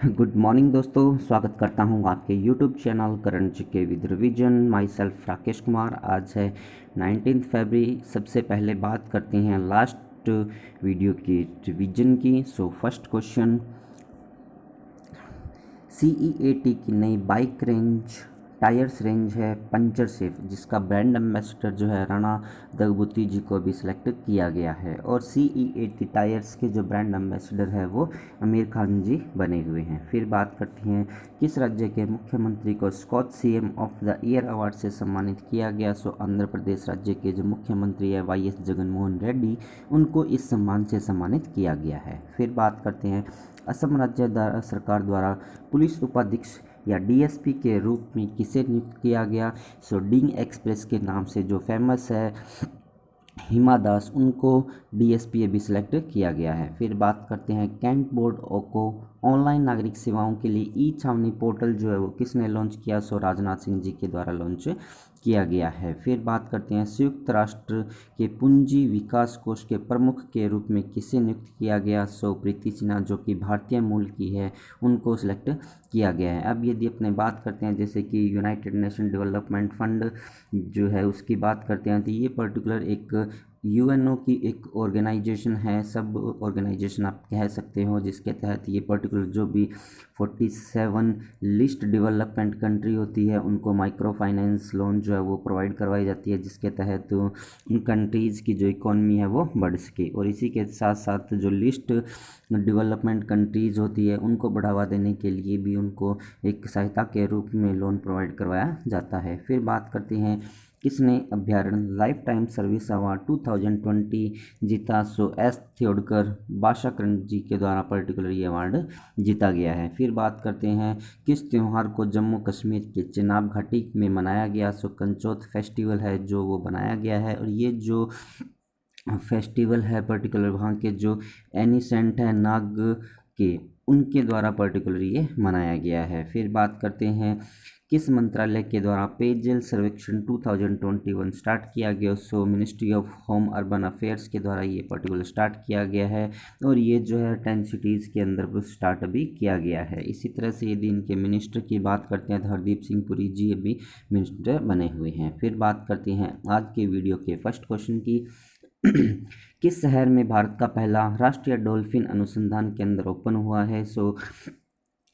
Good morning दोस्तों, स्वागत करता हूं आपके YouTube channel current GK with revision. My self Rakesh Kumar. आज है 19 फरवरी। सबसे पहले बात करते हैं लास्ट वीडियो की रिवीजन की। सो फर्स्ट क्वेश्चन, CEAT की नई बाइक रेंज टायर्स रेंज है पंचर सेफ, जिसका ब्रांड एम्बेसडर जो है राणा दगबुती जी को भी सिलेक्ट किया गया है। और CEAT टायर्स के जो ब्रांड एम्बेसडर है वो आमिर खान जी बने हुए हैं। फिर बात करते हैं किस राज्य के मुख्यमंत्री को Skoch CM of the year award से सम्मानित किया गया। सो आंध्र प्रदेश राज्य के जो मुख्यमंत्री है YS जगनमोहन रेड्डी, उनको इस सम्मान से सम्मानित किया गया है। फिर बात करते हैं असम राज्य सरकार द्वारा पुलिस उपाधीक्षक या DSP के रूप में किसे नियुक्त किया गया। सो डिंग एक्सप्रेस के नाम से जो फेमस है हिमा दास, उनको DSP अभी सिलेक्ट किया गया है। फिर बात करते हैं कैंट बोर्ड को ऑनलाइन नागरिक सेवाओं के लिए ई-छावनी पोर्टल जो है वो किसने लॉन्च किया। सो राजनाथ सिंह जी के द्वारा लॉन्च किया गया है। फिर बात करते हैं संयुक्त राष्ट्र के पूंजी विकास कोष के प्रमुख के रूप में किसे नियुक्त किया गया। सो प्रीति सिन्हा जो कि भारतीय मूल की है, उनको सिलेक्ट किया गया है। अब यदि अपने बात करते हैं जैसे कि यूनाइटेड नेशन डेवलपमेंट फंड जो है उसकी बात करते हैं, तो ये पर्टिकुलर एक UNO की एक ऑर्गेनाइजेशन है, सब ऑर्गेनाइजेशन आप कह सकते हो, जिसके तहत ये पर्टिकुलर जो भी 47 लिस्ट डेवलपमेंट कंट्री होती है उनको माइक्रो फाइनेंस लोन जो है वो प्रोवाइड करवाई जाती है, जिसके तहत उन कंट्रीज़ की जो इकोनॉमी है वो बढ़ सके। और इसी के साथ साथ जो लिस्ट डेवलपमेंट कंट्रीज़ होती है उनको बढ़ावा देने के लिए भी उनको एक सहायता के रूप में लोन प्रोवाइड करवाया जाता है। फिर बात करते हैं किसने अभ्यारण्य लाइफ टाइम सर्विस अवार्ड 2020 जीता। सो S थियोडकर बाशाकरण जी के द्वारा पर्टिकुलर ये अवार्ड जीता गया है। फिर बात करते हैं किस त्यौहार को जम्मू कश्मीर के चिनाब घाटी में मनाया गया। सो कंचौथ फेस्टिवल है जो वो बनाया गया है। और ये जो फेस्टिवल है पर्टिकुलर वहाँ के जो एनिसेंट है नाग के, उनके द्वारा पर्टिकुलर ये मनाया गया है। फिर बात करते हैं किस मंत्रालय के द्वारा पेयजल सर्वेक्षण 2021 स्टार्ट किया गया। सो ministry of home urban affairs के द्वारा ये पर्टिकुलर स्टार्ट किया गया है। और ये जो है 10 सिटीज़ के अंदर स्टार्ट अभी किया गया है। इसी तरह से यदि इनके मिनिस्टर की बात करते हैं तो हरदीप सिंह पुरी जी अभी मिनिस्टर बने हुए हैं। फिर बात करते हैं आज के वीडियो के फर्स्ट क्वेश्चन की। किस शहर में भारत का पहला राष्ट्रीय डॉल्फिन अनुसंधान केंद्र ओपन हुआ है। सो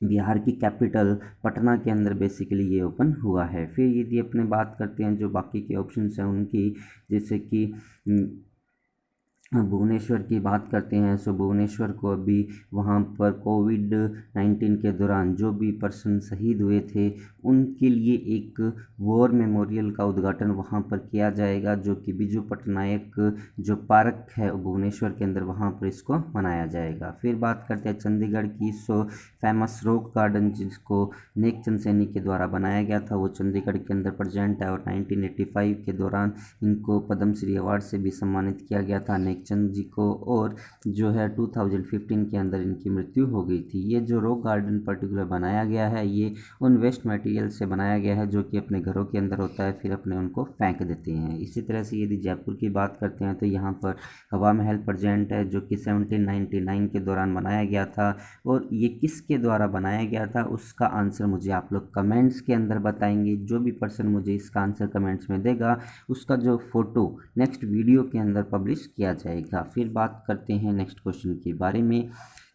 बिहार की कैपिटल पटना के अंदर बेसिकली ये ओपन हुआ है। फिर यदि अपने बात करते हैं जो बाकी के ऑप्शंस हैं उनकी, जैसे कि भुवनेश्वर की बात करते हैं। सो भुवनेश्वर को अभी वहाँ पर कोविड-19 के दौरान जो भी पर्सन शहीद हुए थे उनके लिए एक वॉर मेमोरियल का उद्घाटन वहाँ पर किया जाएगा, जो कि बिजू पटनायक जो पार्क है भुवनेश्वर के अंदर, वहाँ पर इसको मनाया जाएगा। फिर बात करते हैं चंडीगढ़ की। सो फेमस रॉक गार्डन जिसको नेकचंद सैनी के द्वारा बनाया गया था वो चंडीगढ़ के अंदर प्रेजेंट है। और 1985 के दौरान इनको पद्मश्री अवार्ड से भी सम्मानित किया गया था नेकचंद जी को। और जो है 2015 के अंदर इनकी मृत्यु हो गई थी। ये जो रॉक गार्डन पर्टिकुलर बनाया गया है ये उन वेस्ट मटेरियल से बनाया गया है जो कि अपने घरों के अंदर होता है, फिर अपने उनको फेंक देते हैं। इसी तरह से यदि जयपुर की बात करते हैं तो यहाँ पर हवा महल प्रेजेंट है जो कि 1799 के दौरान बनाया गया था। और ये किसके द्वारा बनाया गया था उसका आंसर मुझे आप लोग कमेंट्स के अंदर बताएंगे। जो भी पर्सन मुझे इसका आंसर कमेंट्स में देगा उसका जो फोटो नेक्स्ट वीडियो के अंदर पब्लिश किया जाएगा। फिर बात करते हैं नेक्स्ट क्वेश्चन के बारे में।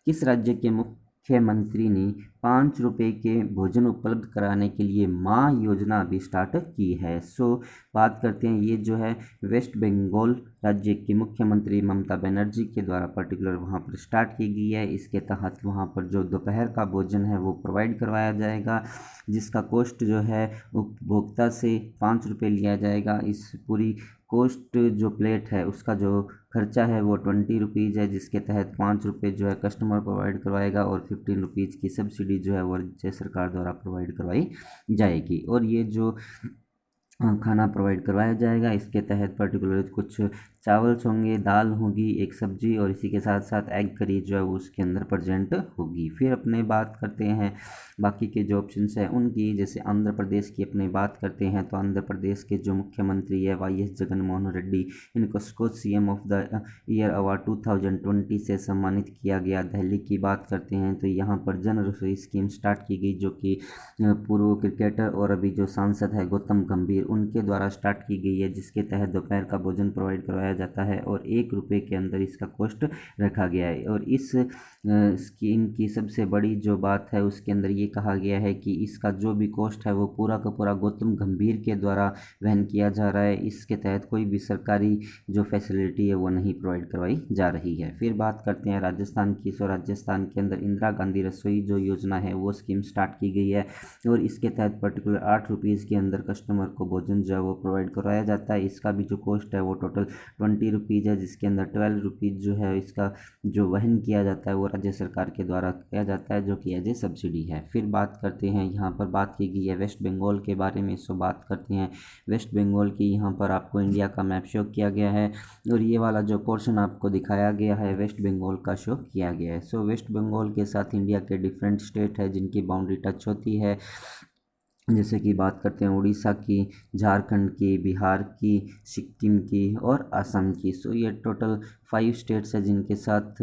किस राज्य के मुख्यमंत्री ने 5 रुपये के भोजन उपलब्ध कराने के लिए माँ योजना अभी स्टार्ट की है। सो बात करते हैं ये जो है वेस्ट बंगाल राज्य की मुख्यमंत्री ममता बनर्जी के द्वारा पर्टिकुलर वहाँ पर स्टार्ट की गई है। इसके तहत वहाँ पर जो दोपहर का भोजन है वो प्रोवाइड करवाया जाएगा, जिसका कॉस्ट जो है उपभोक्ता से 5 रुपये लिया जाएगा। इस पूरी कॉस्ट जो प्लेट है उसका जो खर्चा है वो 20 रुपीज़ है, जिसके तहत 5 रुपये जो है कस्टमर प्रोवाइड करवाएगा और 15 रुपीज़ की सब्सिडी जो है वो राज्य सरकार द्वारा प्रोवाइड करवाई जाएगी। और ये जो खाना प्रोवाइड करवाया जाएगा इसके तहत पर्टिकुलर कुछ चावल्स होंगे, दाल होगी, एक सब्जी और इसी के साथ साथ एग करी जो है वो उसके अंदर प्रेजेंट होगी। फिर अपने बात करते हैं बाकी के जो ऑप्शंस हैं उनकी। जैसे आंध्र प्रदेश की अपने बात करते हैं तो आंध्र प्रदेश के जो मुख्यमंत्री है वाई एस जगन मोहन रेड्डी, इनको Skoch CM of the year award 2020 से सम्मानित किया गया। दिल्ली की बात करते हैं तो यहाँ पर जन रसोई स्कीम स्टार्ट की गई, जो कि पूर्व क्रिकेटर और अभी जो सांसद है गौतम गंभीर उनके द्वारा स्टार्ट की गई है, जिसके तहत दोपहर का भोजन प्रोवाइड करवाया जाता है और 1 रुपये के अंदर इसका कॉस्ट रखा गया है। और इस स्कीम की सबसे बड़ी जो बात है उसके अंदर ये कहा गया है कि इसका जो भी कॉस्ट है वो पूरा का पूरा गौतम गंभीर के द्वारा वहन किया जा रहा है। इसके तहत कोई भी सरकारी जो फैसिलिटी है वो नहीं प्रोवाइड करवाई जा रही है। फिर बात करते हैं राजस्थान की। सो राजस्थान के अंदर इंदिरा गांधी रसोई जो योजना है वो स्कीम स्टार्ट की गई है और इसके तहत पर्टिकुलर 8 रुपीज़ के अंदर कस्टमर को भोजन जो है वो प्रोवाइड करवाया जाता है। इसका भी जो कॉस्ट है वो टोटल 20 रुपीज़ है, जिसके अंदर 12 रुपीज़ जो है इसका जो वहन किया जाता है वो राज्य सरकार के द्वारा किया जाता है, जो कि एज ए सब्सिडी है। फिर बात करते हैं यहाँ पर बात की गई है वेस्ट बंगाल के बारे में। सो बात करते हैं वेस्ट बंगाल की। यहाँ पर आपको इंडिया का मैप शो किया गया है और ये वाला जो पोर्शन आपको दिखाया गया है वेस्ट बंगाल का शो किया गया है। सो वेस्ट बंगाल के साथ इंडिया के डिफरेंट स्टेट है जिनकी बाउंड्री टच होती है, जैसे कि बात करते हैं उड़ीसा की, झारखंड की, बिहार की, सिक्किम की और असम की। सो ये टोटल 5 स्टेट्स है जिनके साथ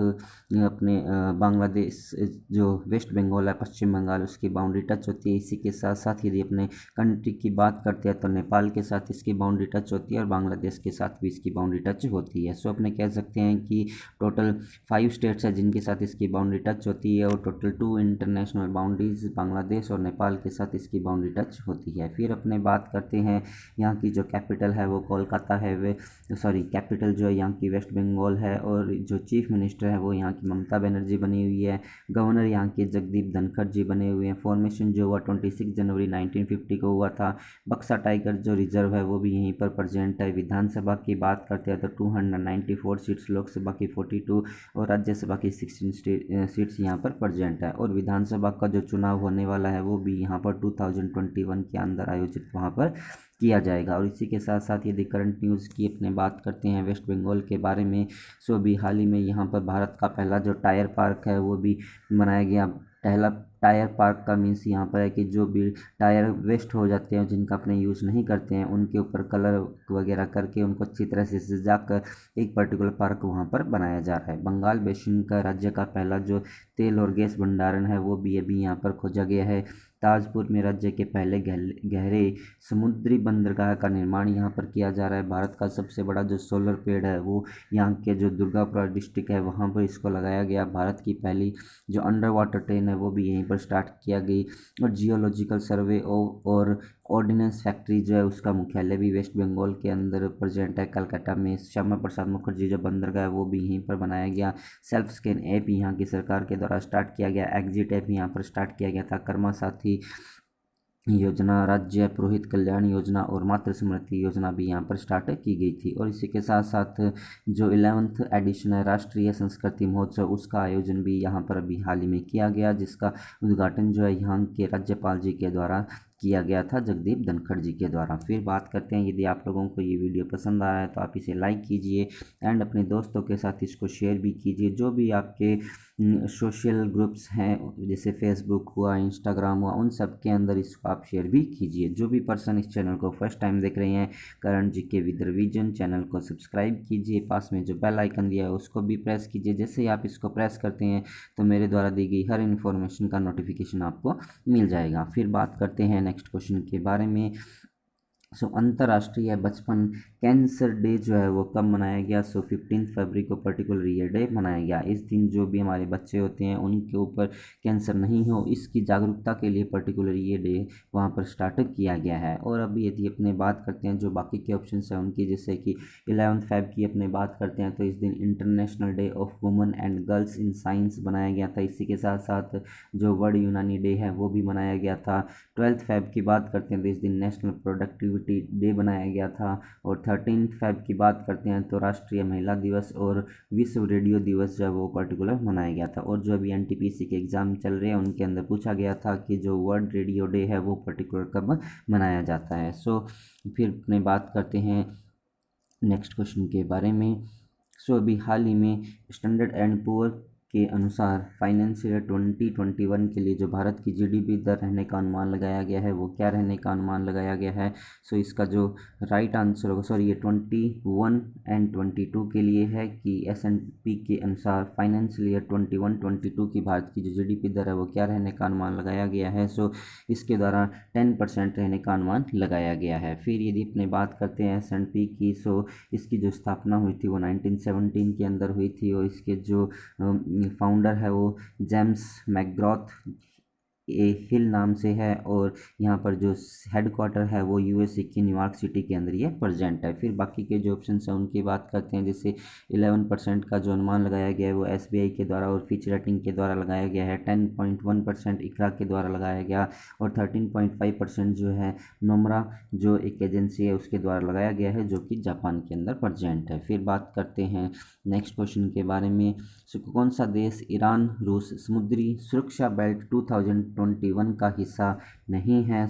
अपने बांग्लादेश जो वेस्ट बंगाल है पश्चिम बंगाल उसकी बाउंड्री टच होती है। इसी के साथ साथ यदि अपने कंट्री की बात करते हैं तो नेपाल के साथ इसकी बाउंड्री टच होती है और बांग्लादेश के साथ भी इसकी बाउंड्री टच होती है। सो अपने कह सकते हैं कि टोटल 5 स्टेट्स है जिनके साथ इसकी बाउंड्री टच होती है और टोटल 2 इंटरनेशनल बाउंड्रीज बांग्लादेश और नेपाल के साथ इसकी बाउंड्री टच होती है। फिर अपने बात करते हैं यहाँ की जो कैपिटल है वो कोलकाता है। वे कैपिटल जो है यहाँ की वेस्ट बंगाल है और जो चीफ मिनिस्टर है वो यहाँ की ममता बनर्जी बनी हुई है। गवर्नर यहाँ के जगदीप धनखड़ जी बने हुए हैं। फॉर्मेशन जो हुआ 26 जनवरी 1950 को हुआ था। बक्सा टाइगर जो रिजर्व है वो भी यहीं पर प्रेजेंट है। विधानसभा की बात करते हैं तो 294 सीट्स, लोकसभा की 42 और राज्यसभा की 16 सीट्स यहाँ पर प्रेजेंट है। और विधानसभा का जो चुनाव होने वाला है वो भी यहाँ पर 2021 के अंदर आयोजित वहाँ पर किया जाएगा। और इसी के साथ साथ यदि करंट न्यूज़ की अपने बात करते हैं वेस्ट बंगाल के बारे में, सो अभी हाल ही में यहाँ पर भारत का पहला जो टायर पार्क है वो भी बनाया गया। पहला टायर पार्क का मीन्स यहाँ पर है कि जो भी टायर वेस्ट हो जाते हैं जिनका अपने यूज़ नहीं करते हैं उनके ऊपर कलर वगैरह करके उनको अच्छी तरह से सजा कर एक पर्टिकुलर पार्क वहाँ पर बनाया जा रहा है। बंगाल बेसिन का राज्य का पहला जो तेल और गैस भंडारण है वो भी अभी यहाँ पर खोजा गया है। ताजपुर में राज्य के पहले गहरे समुद्री बंदरगाह का निर्माण यहाँ पर किया जा रहा है। भारत का सबसे बड़ा जो सोलर पेड़ है वो यहाँ के जो दुर्गापुरा डिस्ट्रिक्ट है वहाँ पर इसको लगाया गया। भारत की पहली जो अंडर वाटर ट्रेन है वो भी यहीं पर स्टार्ट किया गई। और जियोलॉजिकल सर्वे और ऑर्डिनेंस फैक्ट्री जो है उसका मुख्यालय भी वेस्ट बंगाल के अंदर प्रेजेंट है कलकत्ता में। श्यामा प्रसाद मुखर्जी जो बंदरगाह है वो भी यहीं पर बनाया गया। सेल्फ स्कैन ऐप यहाँ की सरकार के द्वारा स्टार्ट किया गया। एग्जिट ऐप यहाँ पर स्टार्ट किया गया था। कर्मा साथी योजना, राज्य पुरोहित कल्याण योजना और मातृ स्मृति योजना भी यहाँ पर स्टार्ट की गई थी। और इसी के साथ साथ जो 11th एडिशन है राष्ट्रीय संस्कृति महोत्सव उसका आयोजन भी यहाँ पर अभी हाल ही में किया गया, जिसका उद्घाटन जो है यहाँ के राज्यपाल जी के द्वारा किया गया था, जगदीप धनखड़ जी के द्वारा। फिर बात करते हैं यदि आप लोगों को ये वीडियो पसंद आ रहा है तो आप इसे लाइक कीजिए एंड अपने दोस्तों के साथ इसको शेयर भी कीजिए। जो भी आपके सोशल ग्रुप्स हैं जैसे फेसबुक हुआ, इंस्टाग्राम हुआ, उन सब के अंदर इसको आप शेयर भी कीजिए। जो भी पर्सन इस चैनल को फर्स्ट टाइम देख रहे हैं करण जी के विद रिवीजन चैनल को सब्सक्राइब कीजिए। पास में जो बेल आइकन दिया है उसको भी प्रेस कीजिए। जैसे ही आप इसको प्रेस करते हैं तो मेरे द्वारा दी गई हर इन्फॉर्मेशन का नोटिफिकेशन आपको मिल जाएगा। फिर बात करते हैं नेक्स्ट क्वेश्चन के बारे में। सो अंतर्राष्ट्रीय बचपन कैंसर डे जो है वो कब मनाया गया? सो 15 फरवरी को पर्टिकुलर ये डे मनाया गया। इस दिन जो भी हमारे बच्चे होते हैं उनके ऊपर कैंसर नहीं हो इसकी जागरूकता के लिए पर्टिकुलर ये डे वहाँ पर स्टार्ट किया गया है। और अभी यदि अपने बात करते हैं जो बाकी के ऑप्शन हैं उनकी, जैसे कि 11 फेब की अपने बात करते हैं तो इस दिन international day of women and girls in science बनाया गया था। इसी के साथ साथ जो वर्ल्ड यूनानी डे है वो भी मनाया गया था। 12 फेब की बात करते हैं तो इस दिन नेशनल प्रोडक्टिविटी डे बनाया गया था। और 13 फेब की बात करते हैं तो राष्ट्रीय महिला दिवस और विश्व रेडियो दिवस जो है वो पर्टिकुलर मनाया गया था। और जो अभी एनटीपीसी के एग्ज़ाम चल रहे हैं उनके अंदर पूछा गया था कि जो वर्ल्ड रेडियो डे है वो पर्टिकुलर कब मनाया जाता है। सो फिर अपने बात करते हैं नेक्स्ट क्वेश्चन के बारे में। अभी हाल ही में स्टैंडर्ड एंड पुअर के अनुसार फाइनेंशियल ईयर 2021 के लिए जो भारत की जीडीपी दर रहने का अनुमान लगाया गया है वो क्या रहने का अनुमान लगाया गया है। इसका जो राइट आंसर होगा, ये 21 एंड 22 के लिए है कि S&P के अनुसार फाइनेंशियल ईयर 21-22 की भारत की जो जीडीपी दर है वो क्या रहने का अनुमान लगाया गया है। इसके द्वारा 10% रहने का अनुमान लगाया गया है। फिर यदि अपने बात करते हैं S&P की, इसकी जो स्थापना हुई थी वो 1917 के अंदर हुई थी और इसके जो फाउंडर है वो जेम्स मैकग्रॉथ ए हिल नाम से है और यहाँ पर जो हेडक्वार्टर है वो यूएसए की न्यूयॉर्क सिटी के अंदर ये प्रेजेंट है। फिर बाकी के जो ऑप्शन हैं उनकी बात करते हैं, जैसे 11% का जो अनुमान लगाया गया है वो एसबीआई के द्वारा और फिच रेटिंग के द्वारा लगाया गया है। 10.1% इकरा के द्वारा लगाया गया और 13.5% जो है नोमरा जो एक एजेंसी है उसके द्वारा लगाया गया है, जो कि जापान के अंदर प्रेजेंट है। फिर बात करते हैं नेक्स्ट क्वेश्चन के बारे में। कौन सा देश ईरान रूस समुद्री सुरक्षा बेल्ट 2021 का हिस्सा नहीं है।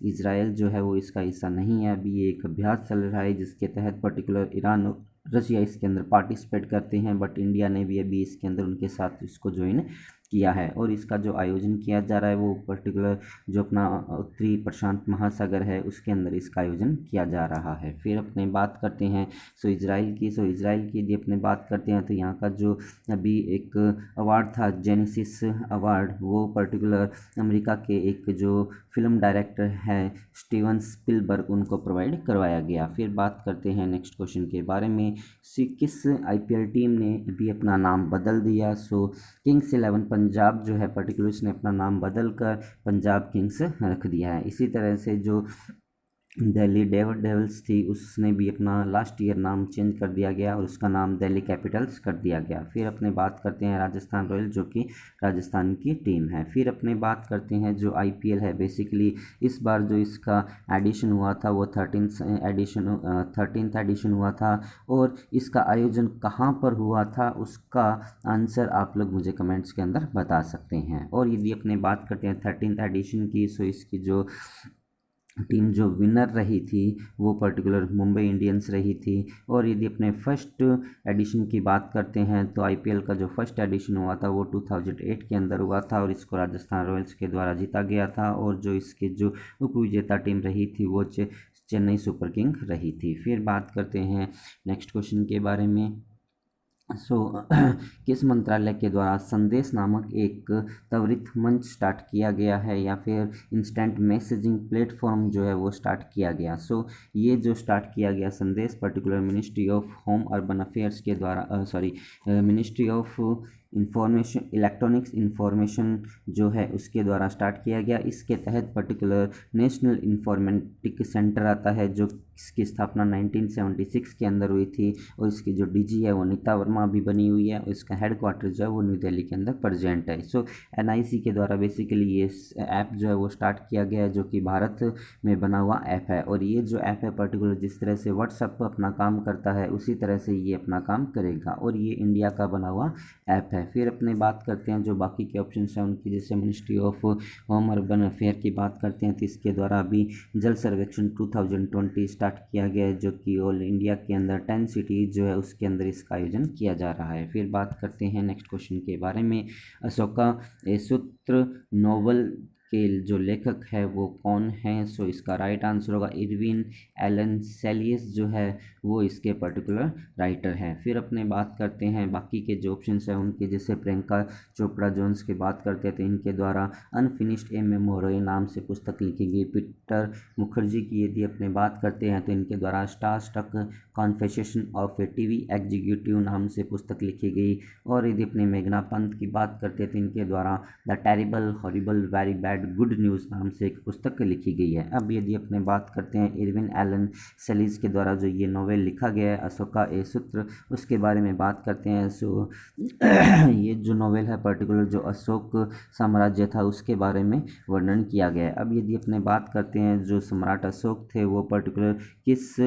इजराइल जो है वो इसका हिस्सा नहीं है। अभी ये एक अभ्यास चल रहा है जिसके तहत पर्टिकुलर ईरान रशिया इसके अंदर पार्टिसिपेट करते हैं, बट इंडिया ने भी अभी इसके अंदर उनके साथ इसको ज्वाइन किया है और इसका जो आयोजन किया जा रहा है वो पर्टिकुलर जो अपना उत्तरी प्रशांत महासागर है उसके अंदर इसका आयोजन किया जा रहा है। फिर अपने बात करते हैं इजराइल की। इजराइल की यदि अपने बात करते हैं तो यहाँ का जो अभी एक अवार्ड था जेनेसिस अवार्ड, वो पर्टिकुलर अमेरिका के एक जो फिल्म डायरेक्टर है स्टीवन स्पिलबर्ग उनको प्रोवाइड करवाया गया। फिर बात करते हैं नेक्स्ट क्वेश्चन के बारे में। किस आईपीएल टीम ने अभी अपना नाम बदल दिया। किंग्स 11 पंजाब जो है पर्टिकुलर इसने अपना नाम बदल कर पंजाब किंग्स रख दिया है। इसी तरह से जो दिल्ली डेविल्स थी उसने भी अपना लास्ट ईयर नाम चेंज कर दिया गया और उसका नाम दिल्ली कैपिटल्स कर दिया गया। फिर अपने बात करते हैं राजस्थान रॉयल जो कि राजस्थान की टीम है। फिर अपने बात करते हैं जो आईपीएल है, बेसिकली इस बार जो इसका एडिशन हुआ था वो 13th एडिशन हुआ था और इसका आयोजन कहाँ पर हुआ था उसका आंसर आप लोग मुझे कमेंट्स के अंदर बता सकते हैं। और यदि अपने बात करते हैं 13th एडिशन की, इसकी जो टीम जो विनर रही थी वो पर्टिकुलर मुंबई इंडियंस रही थी। और यदि अपने फर्स्ट एडिशन की बात करते हैं तो आईपीएल का जो फर्स्ट एडिशन हुआ था वो 2008 के अंदर हुआ था और इसको राजस्थान रॉयल्स के द्वारा जीता गया था और जो इसके जो उपविजेता टीम रही थी वो चेन्नई सुपर किंग रही थी। फिर बात करते हैं नेक्स्ट क्वेश्चन के बारे में। किस मंत्रालय के द्वारा संदेश नामक एक त्वरित मंच स्टार्ट किया गया है या फिर इंस्टेंट मैसेजिंग प्लेटफॉर्म जो है वो स्टार्ट किया गया। ये जो स्टार्ट किया गया संदेश particular ministry of home urban affairs के द्वारा मिनिस्ट्री ऑफ इलेक्ट्रॉनिक्स इंफॉर्मेशन जो है उसके द्वारा स्टार्ट किया गया। इसके तहत पर्टिकुलर नेशनल इंफॉर्मेटिक सेंटर आता है जो इसकी स्थापना 1976 के अंदर हुई थी और इसकी जो डीजी है वो नीता वर्मा भी बनी हुई है और इसका हेडक्वार्टर जो है वो न्यू दिल्ली के अंदर प्रेजेंट है। एनआईसी के द्वारा बेसिकली ये ऐप जो है वो स्टार्ट किया गया है जो कि भारत में बना हुआ ऐप है और ये जो ऐप है पर्टिकुलर जिस तरह से व्हाट्सएप पर अपना काम करता है उसी तरह से ये अपना काम करेगा और ये इंडिया का बना हुआ ऐप है। फिर अपने बात करते हैं जो बाकी के ऑप्शन हैं उनकी, जैसे ministry of home urban affair की बात करते हैं तो इसके द्वारा अभी जल सर्वेक्षण 2020 स्टार्ट किया गया है जो कि ऑल इंडिया के अंदर 10 सिटीज़ जो है उसके अंदर इसका आयोजन किया जा रहा है। फिर बात करते हैं नेक्स्ट क्वेश्चन के बारे में। अशोका सूत्र नोवेल के जो लेखक है वो कौन है। इसका राइट आंसर होगा इरविन एलन सेलियस जो है वो इसके पर्टिकुलर राइटर हैं। फिर अपने बात करते हैं बाकी के जो ऑप्शंस हैं उनके, जैसे प्रियंका चोपड़ा जोन्स की बात करते हैं तो इनके द्वारा अनफिनिश्ड ए मेमोरी नाम से पुस्तक लिखी गई। पीटर मुखर्जी की यदि अपने बात करते हैं तो इनके द्वारा star struck confessions of a TV executive नाम से पुस्तक लिखी गई। और यदि अपने मेघना पंत की बात करते हैं तो इनके द्वारा the terrible horrible very bad good news नाम से एक पुस्तक लिखी गई है। अब यदि अपने बात करते हैं इरविन एलन सेलिस के द्वारा जो ये नोवेल लिखा गया है अशोका ए सूत्र, उसके बारे में बात करते हैं। ये जो नोवेल है पर्टिकुलर जो अशोक साम्राज्य था उसके बारे में वर्णन किया गया है। अब यदि अपने बात करते हैं जो सम्राट अशोक थे वो पर्टिकुलर किस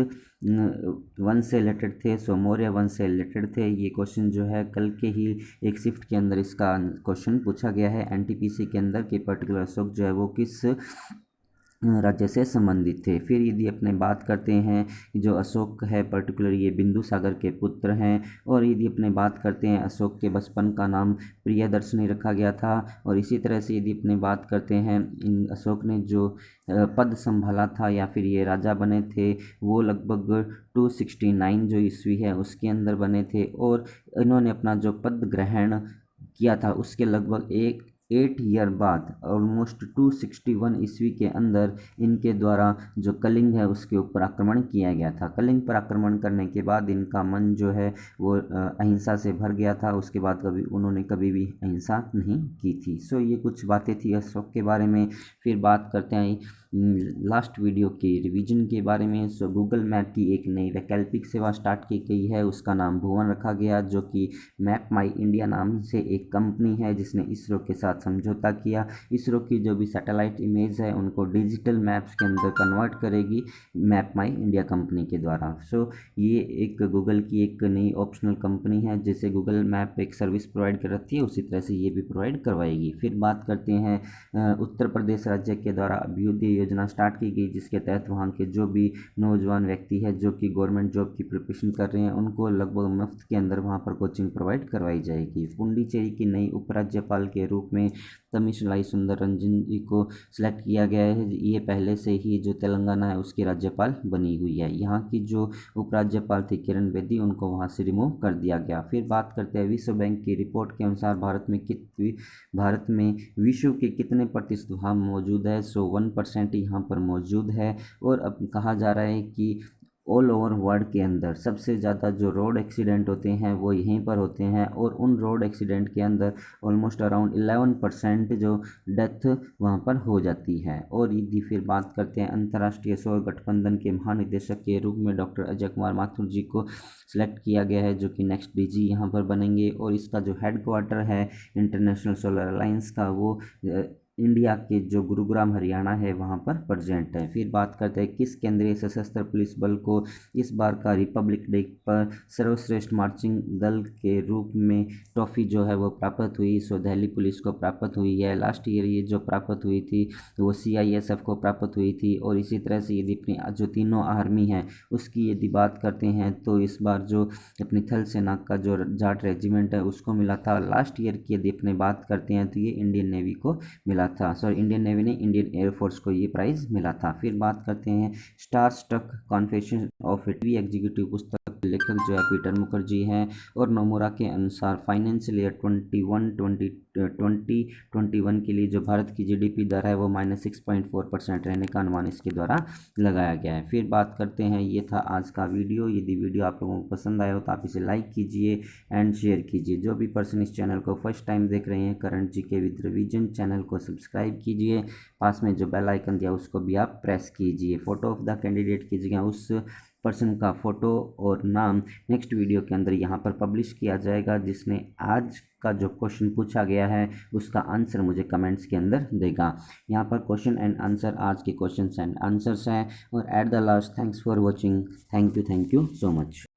वंश से रिलेटेड थे। मौर्य वंश से रिलेटेड थे। ये क्वेश्चन जो है कल के ही एक शिफ्ट के अंदर इसका क्वेश्चन पूछा गया है एनटीपीसी के अंदर कि पर्टिकुलर अशोक जो है वो किस राज्य से संबंधित थे। फिर यदि अपने बात करते हैं जो अशोक है पर्टिकुलर ये बिंदु सागर के पुत्र हैं। और यदि अपने बात करते हैं अशोक के बचपन का नाम प्रियदर्शनी रखा गया था। और इसी तरह से यदि अपने बात करते हैं इन अशोक ने जो पद संभाला था या फिर ये राजा बने थे वो लगभग 269 जो ईस्वी है उसके अंदर बने थे। और इन्होंने अपना जो पद ग्रहण किया था उसके लगभग 8 ईयर बाद ऑलमोस्ट 261 ईस्वी के अंदर इनके द्वारा जो कलिंग है उसके ऊपर आक्रमण किया गया था। कलिंग पर आक्रमण करने के बाद इनका मन जो है वो अहिंसा से भर गया था। उसके बाद उन्होंने कभी भी अहिंसा नहीं की थी। सो ये कुछ बातें थी अशोक के बारे में। फिर बात करते हैं लास्ट वीडियो के रिवीजन के बारे में। सो गूगल मैप की एक नई वैकल्पिक सेवा स्टार्ट की गई है, उसका नाम भुवन रखा गया, जो कि मैप माई इंडिया नाम से एक कंपनी है जिसने इसरो के साथ समझौता किया। इसरो की जो भी सैटेलाइट इमेज है उनको डिजिटल मैप्स के अंदर कन्वर्ट करेगी मैप माई इंडिया कंपनी के द्वारा। सो ये एक गूगल की एक नई ऑप्शनल कंपनी है जिसे गूगल मैप एक सर्विस प्रोवाइड करती है, उसी तरह से ये भी प्रोवाइड करवाएगी। फिर बात करते हैं उत्तर प्रदेश राज्य के द्वारा अभ्युदय योजना स्टार्ट की गई, जिसके तहत वहाँ के जो भी नौजवान व्यक्ति है जो कि गवर्नमेंट जॉब की प्रिपरेशन कर रहे हैं उनको लगभग मुफ्त के अंदर वहाँ पर कोचिंग प्रोवाइड करवाई जाएगी। पुडुचेरी की नई उपराज्यपाल के रूप में तमिशलाई सुंदर रंजन जी को सिलेक्ट किया गया है। ये पहले से ही जो तेलंगाना है उसकी राज्यपाल बनी हुई है। यहाँ की जो उपराज्यपाल थी किरण बेदी उनको वहाँ से रिमूव कर दिया गया। फिर बात करते हैं विश्व बैंक की रिपोर्ट के अनुसार भारत में विश्व के कितने प्रतिशत वहाँ मौजूद है। सो 1% यहाँ पर मौजूद है। और अब कहा जा रहा है कि ऑल ओवर वर्ल्ड के अंदर सबसे ज़्यादा जो रोड एक्सीडेंट होते हैं वो यहीं पर होते हैं। और उन रोड एक्सीडेंट के अंदर ऑलमोस्ट अराउंड 11% जो डेथ वहाँ पर हो जाती है। और यदि फिर बात करते हैं अंतर्राष्ट्रीय सौर गठबंधन के महानिदेशक के रूप में डॉक्टर अजय कुमार माथुर जी को सिलेक्ट किया गया है, जो कि नेक्स्ट डीजी यहाँ पर बनेंगे। और इसका जो हेडक्वार्टर है इंटरनेशनल सोलर अलायंस का वो इंडिया के जो गुरुग्राम हरियाणा है वहाँ पर प्रेजेंट है। फिर बात करते हैं किस केंद्रीय सशस्त्र पुलिस बल को इस बार का रिपब्लिक डे पर सर्वश्रेष्ठ मार्चिंग दल के रूप में ट्रॉफी जो है वो प्राप्त हुई। सो दिल्ली पुलिस को प्राप्त हुई है। लास्ट ईयर ये जो प्राप्त हुई थी वो CISF को प्राप्त हुई थी। और इसी तरह से यदि अपनी जो तीनों आर्मी हैं उसकी यदि बात करते हैं तो इस बार जो अपनी थल सेना का जो जाट रेजिमेंट है उसको मिला था। लास्ट ईयर की यदि अपने बात करते हैं तो ये इंडियन नेवी को मिला था। सॉरी, इंडियन नेवी ने इंडियन एयरफोर्स को ये प्राइज़ मिला था। फिर बात करते हैं star struck confession of a TV executive पुस्तक के लेखक जो है पीटर मुखर्जी हैं। और नोमुरा के अनुसार फाइनेंशियल ईयर 2021 के लिए जो भारत की GDP दर है वो -6.4% रहने का अनुमान इसके द्वारा लगाया गया है। फिर बात करते हैं, ये था आज का वीडियो। यदि वीडियो आप लोगों को पसंद आया हो तो आप इसे लाइक कीजिए एंड शेयर कीजिए। जो भी पर्सन इस चैनल को फर्स्ट टाइम देख रहे हैं current GK with revision channel को सब्सक्राइब कीजिए। पास में जो बेल आइकन दिया उसको भी आप प्रेस कीजिए। फोटो ऑफ द कैंडिडेट की जगह उस पर्सन का फ़ोटो और नाम नेक्स्ट वीडियो के अंदर यहाँ पर पब्लिश किया जाएगा। जिसने आज का जो क्वेश्चन पूछा गया है उसका आंसर मुझे कमेंट्स के अंदर देगा। यहाँ पर क्वेश्चन एंड आंसर आज के क्वेश्चन एंड आंसर्स हैं। और at the last thanks for watching. Thank you so much.